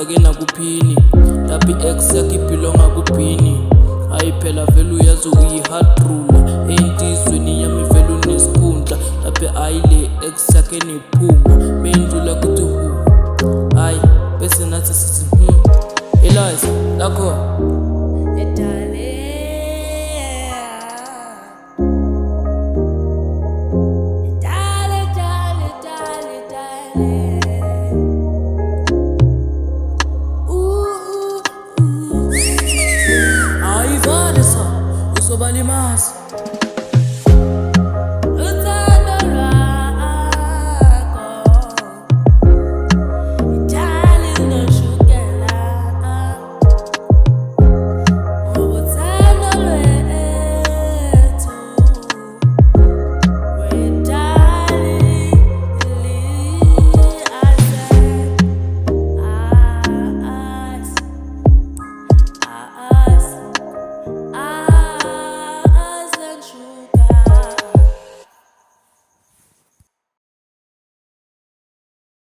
uyifake nakuphini laphi ex yakhe ibhilonga kuphini. Hayi phela vele uyazi uyi-hard ruler eyintizweni yami vele unesikhundla laphi ayile ex yakhe nephuma beyindlula kuthi hu. Hayi bese nathi sithi Eliza lakho ayivale sa uzobalimaza.